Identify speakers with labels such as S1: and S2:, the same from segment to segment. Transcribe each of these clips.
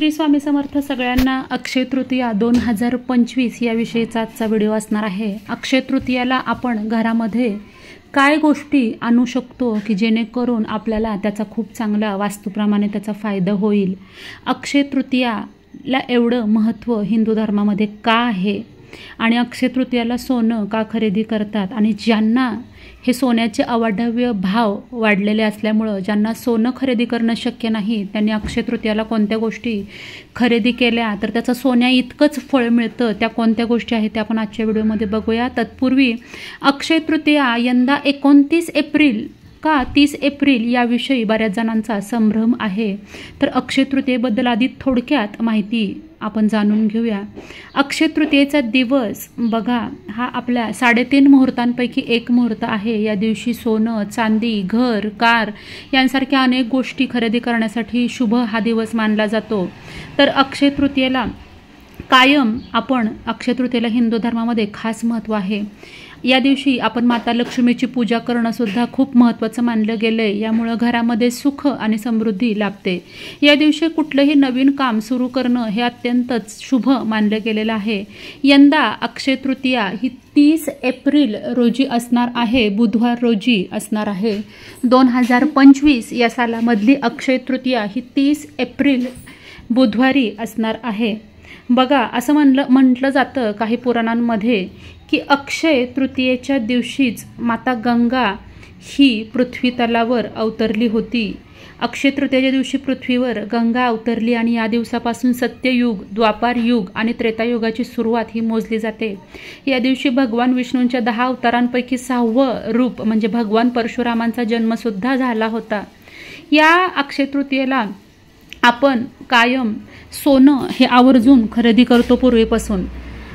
S1: श्री स्वामी समर्थ सगळ्यांना। अक्षय तृतीया 2025 या विषयीचा आजचा व्हिडिओ असणार आहे। अक्षय तृतीयाला आपण घरामध्ये काय गोष्टी आणू शकतो की जेणेकरून आपल्याला त्याचा खूप चांगला वास्तुप्रमाणे त्याचा फायदा होईल। अक्षय तृतीयाला एवढं महत्त्व हिंदू धर्मामध्ये का आहे आणि अक्षय तृतीयाला सोनं का खरेदी करतात आणि ज्यांना हे सोन्याचे अवाढव्य भाव वाढलेले असल्यामुळं ज्यांना सोनं खरेदी करणं शक्य नाही त्यांनी अक्षय तृतीयाला कोणत्या गोष्टी खरेदी केल्या तर त्याचं सोन्या इतकंच फळ मिळतं, त्या कोणत्या गोष्टी आहेत त्या आपण आजच्या व्हिडिओमध्ये बघूया। तत्पूर्वी अक्षय तृतीया यंदा 29 एप्रिल का 30 एप्रिल याविषयी बऱ्याच जणांचा संभ्रम आहे, तर अक्षय तृतीयेबद्दल आधी थोडक्यात माहिती आपण जाणून घेऊया। अक्षय तृतीयेचा दिवस बघा हा आपल्या 3.5 मुहूर्तांपैकी एक मुहूर्त आहे। या दिवशी सोनं, चांदी, घर, कार यांसारख्या अनेक गोष्टी खरेदी करण्यासाठी शुभ हा दिवस मानला जातो। तर अक्षय तृतीयेला कायम आपण अक्षय तृतीयेला हिंदू धर्मामध्ये खास महत्त्व आहे। या दिवशी आपण माता लक्ष्मीची पूजा करणं सुद्धा खूप महत्त्वाचं मानलं गेलं आहे। यामुळे घरामध्ये सुख आणि समृद्धी लाभते। या दिवशी कुठलंही नवीन काम सुरू करणं हे अत्यंतच शुभ मानलं गेलेलं आहे। यंदा अक्षय तृतीया ही 30 एप्रिल रोजी असणार आहे, बुधवार रोजी असणार आहे। 2025 या सालामधली अक्षय तृतीया ही 30 एप्रिल बुधवारी असणार आहे। बघा असं म्हटलं जातं काही पुराणांमध्ये की अक्षय तृतीयेच्या दिवशीच माता गंगा ही पृथ्वी तलावर अवतरली होती। अक्षय तृतीयेच्या दिवशी पृथ्वीवर गंगा अवतरली आणि या दिवसापासून सत्ययुग, द्वापार युग आणि त्रेतायुगाची सुरुवात ही मोजली जाते। या दिवशी भगवान विष्णूंच्या 10 अवतारांपैकी 6वं रूप म्हणजे भगवान परशुरामांचा जन्मसुद्धा झाला होता। या अक्षय तृतीयेला आपण कायम सोनं हे आवर्जून खरेदी करतो पूर्वीपासून,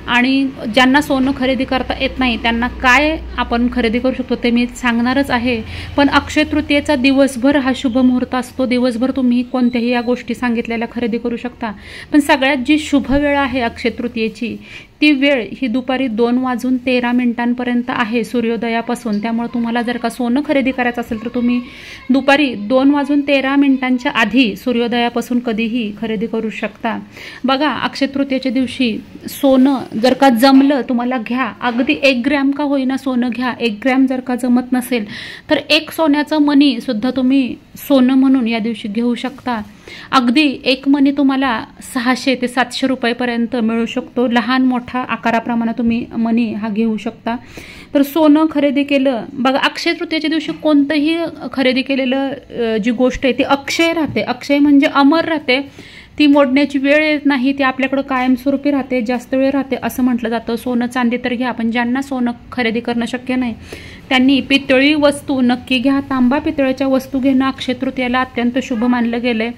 S1: आणि ज्यांना सोनं खरेदी करता येत नाही त्यांना काय आपण खरेदी करू शकतो ते मी सांगणारच आहे। पण अक्षय तृतीयेचा दिवसभर हा शुभ मुहूर्त असतो, दिवसभर तुम्ही कोणत्याही या गोष्टी सांगितलेल्या खरेदी करू शकता। पण सगळ्यात जी शुभ वेळ आहे अक्षय तृतीयेची ती वेळ ही दुपारी 2:13 आहे सूर्योदयापासून। त्यामुळे तुम्हाला जर का सोनं खरेदी करायचं असेल तर तुम्ही दुपारी 2:13 आधी सूर्योदयापासून कधीही खरेदी करू शकता। बघा अक्षय तृतीयेच्या दिवशी सोनं जर का जमलं तुम्हाला घ्या, अगदी 1 ग्रॅम का होईना सोनं घ्या। 1 ग्रॅम जर का जमत नसेल तर 1 सोन्याचं मणी सुद्धा तुम्ही सोनं म्हणून या दिवशी घेऊ शकता। अगदी 1 मणी तुम्हाला 600 ते 700 रुपयेपर्यंत मिळू शकतो। लहान मोठा आकाराप्रमाणे तुम्ही मणी हा घेऊ शकता। तर सोनं खरेदी केलं बघा अक्षय तृतीयेच्या दिवशी कोणतंही खरेदी केलेलं जी गोष्ट आहे ती अक्षय राहते। अक्षय म्हणजे अमर राहते, ती मोडण्याची वेळ येत नाही, ती आपल्याकडे कायमस्वरूपी राहते, जास्त वेळ राहते असं म्हटलं जातं। सोनं चांदी तर घ्या, पण ज्यांना सोनं खरेदी करणं शक्य नाही त्यांनी पितळी वस्तू नक्की घ्या। तांबा पितळेच्या वस्तू घेणं अक्षय तृतीयेला अत्यंत शुभ मानलं गेलंय।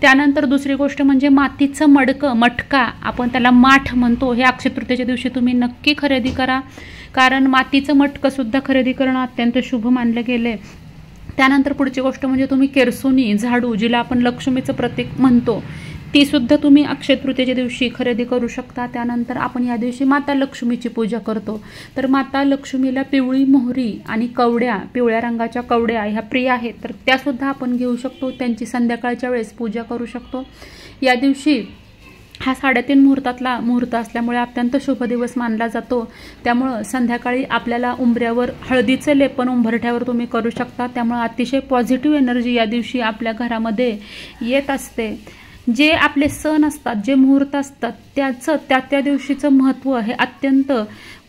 S1: त्यानंतर दुसरी गोष्ट म्हणजे मातीचं मटका आपण त्याला माठ म्हणतो, हे अक्षय तृतीयेच्या दिवशी तुम्ही नक्की खरेदी करा, कारण मातीचं मटकं सुद्धा खरेदी करणं अत्यंत शुभ मानलं गेलंय। त्यानंतर पुढची गोष्ट म्हणजे तुम्ही केरसुनी झाडू जिला आपण लक्ष्मीचं प्रतीक म्हणतो ती सुद्धा तुम्ही अक्षय तृतीयेच्या दिवशी खरेदी करू शकता। त्यानंतर आपण या दिवशी माता लक्ष्मीची पूजा करतो, तर माता लक्ष्मीला पिवळी मोहरी आणि कवड्या, पिवळ्या रंगाच्या कवड्या ह्या प्रिय आहेत, तर त्यासुद्धा आपण घेऊ शकतो, त्यांची संध्याकाळच्या वेळेस पूजा करू शकतो। या दिवशी हा 3.5 मुहूर्तातला मुहूर्त असल्यामुळे अत्यंत शुभ दिवस मानला जातो। त्यामुळं संध्याकाळी आपल्याला उंबऱ्यावर हळदीचं लेपन उंबरठ्यावर तुम्ही करू शकता, त्यामुळे अतिशय पॉझिटिव्ह एनर्जी या दिवशी आपल्या घरामध्ये येत असते। जे आपले सण असतात, जे मुहूर्त असतात त्याचं त्या दिवशीचं महत्त्व हे अत्यंत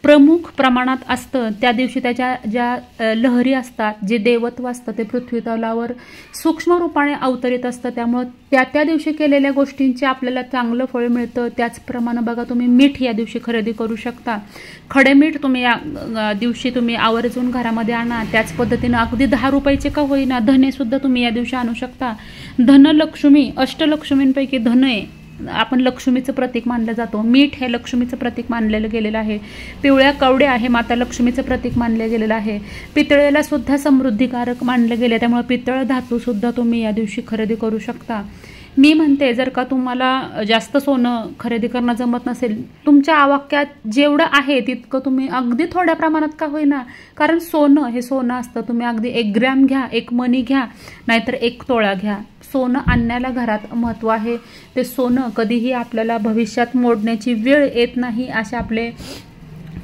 S1: प्रमुख प्रमाणात असतं। त्या दिवशी त्याच्या ज्या लहरी असतात, जे देवत्व असतं ते पृथ्वी तलावर सूक्ष्म रूपाने अवतरित असतं, त्यामुळं त्या दिवशी केलेल्या गोष्टींचे आपल्याला चांगलं फळ मिळतं। त्याचप्रमाणे बघा तुम्ही मीठ या दिवशी खरेदी करू शकता, खडे मीठ तुम्ही या दिवशी तुम्ही आवर्जून घरामध्ये आणा। त्याच पद्धतीनं अगदी 10 रुपयाचे का होईना धने सुद्धा तुम्ही या दिवशी आणू शकता। धनलक्ष्मी अष्टलक्ष्मींपैकी धन आहे, आपण लक्ष्मीचं प्रतीक मानलं जातो। मीठ हे लक्ष्मीचं प्रतीक मानलेलं गेलेलं आहे। पिवळ्या कवड्या हे माता लक्ष्मीचं प्रतीक मानलं गेलेलं आहे। पितळेला सुद्धा समृद्धिकारक मानलं गेलं, त्यामुळे पितळ धातू सुद्धा तुम्ही या दिवशी खरेदी करू शकता। मी म्हणते जर का तुम्हाला जास्त सोनं खरेदी करणं जमत नसेल, तुमच्या आवाक्यात जेवढं आहे तितकं तुम्ही अगदी थोड्या प्रमाणात का होईना, कारण सोनं हे सोनं असतं. तुम्ही अगदी 1 ग्रॅम घ्या, 1 मणी घ्या, नाहीतर 1 तोळा घ्या. सोनं आणण्याला घरात महत्त्व आहे. ते सोनं कधीही आपल्याला भविष्यात मोडण्याची वेळ येत नाही, असे आपले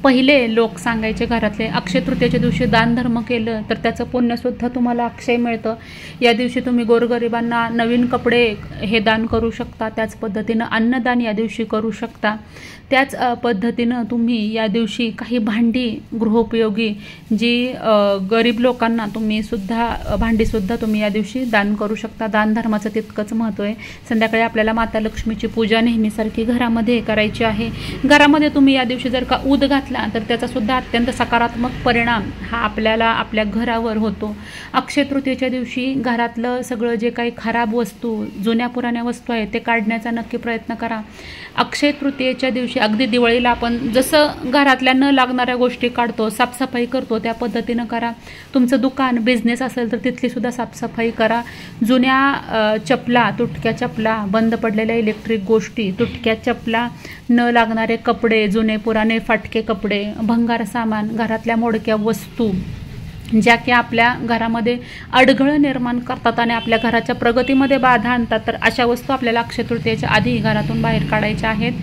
S1: पहिले लोक सांगायचे घरातले. अक्षय तृतीयेच्या दिवशी दानधर्म केलं तर त्याचं पुण्यसुद्धा तुम्हाला अक्षय मिळतं. या दिवशी तुम्ही गोरगरिबांना नवीन कपडे हे दान करू शकता. त्याच पद्धतीनं अन्नदान या दिवशी करू शकता. त्याच पद्धतीनं तुम्ही या दिवशी काही भांडी गृहोपयोगी जी गरीब लोकांना भांडीसुद्धा तुम्ही या दिवशी दान करू शकता. दानधर्माचं तितकंच महत्त्व आहे. संध्याकाळी आपल्याला माता लक्ष्मीची पूजा नेहमीसारखी घरामध्ये करायची आहे. घरामध्ये तुम्ही या दिवशी जर का ऊद घातला तर त्याचासुद्धा अत्यंत सकारात्मक परिणाम हा आपल्याला आपल्या घरावर होतो. अक्षय तृतीयेच्या दिवशी घरातलं सगळं जे काही खराब वस्तू, जुन्या पुराण्या वस्तू आहेत ते काढण्याचा नक्की प्रयत्न करा. अक्षय तृतीयेच्या दिवशी अगदी दिवाळीला आपण जसं घरातल्या न लागणाऱ्या गोष्टी काढतो, साफसफाई करतो, त्या पद्धतीनं करा. तुमचं दुकान, बिझनेस असेल तर तिथली सुद्धा साफसफाई करा. जुन्या चपला, तुटक्या चपला, बंद पडलेल्या इलेक्ट्रिक गोष्टी, तुटक्या चपला, न लागणारे कपडे, जुने पुराणे फाटके कपडे, भंगार सामान, घरातल्या मोडक्या वस्तू ज्या की आपल्या घरामध्ये अडगळं निर्माण करतात आणि आपल्या घराच्या प्रगतीमध्ये बाधा आणतात, तर अशा वस्तू आपल्याला अक्षय तृतीयेच्या आधी घरातून बाहेर काढायच्या आहेत.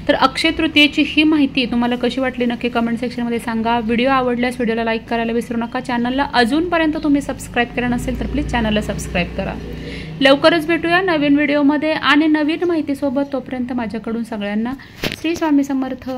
S1: तर अक्षय तृतीयेची ही माहिती तुम्हाला कशी वाटली नक्की कमेंट सेक्शनमध्ये सांगा. व्हिडिओ आवडल्यास व्हिडिओला लाईक करायला विसरू नका. चॅनलला अजूनपर्यंत तुम्ही सबस्क्राईब केलं नसेल तर प्लीज चॅनलला सबस्क्राईब करा. लवकरच भेटूया नवीन व्हिडिओमध्ये आणि नवीन माहितीसोबत. तोपर्यंत माझ्याकडून सगळ्यांना श्री स्वामी समर्थ.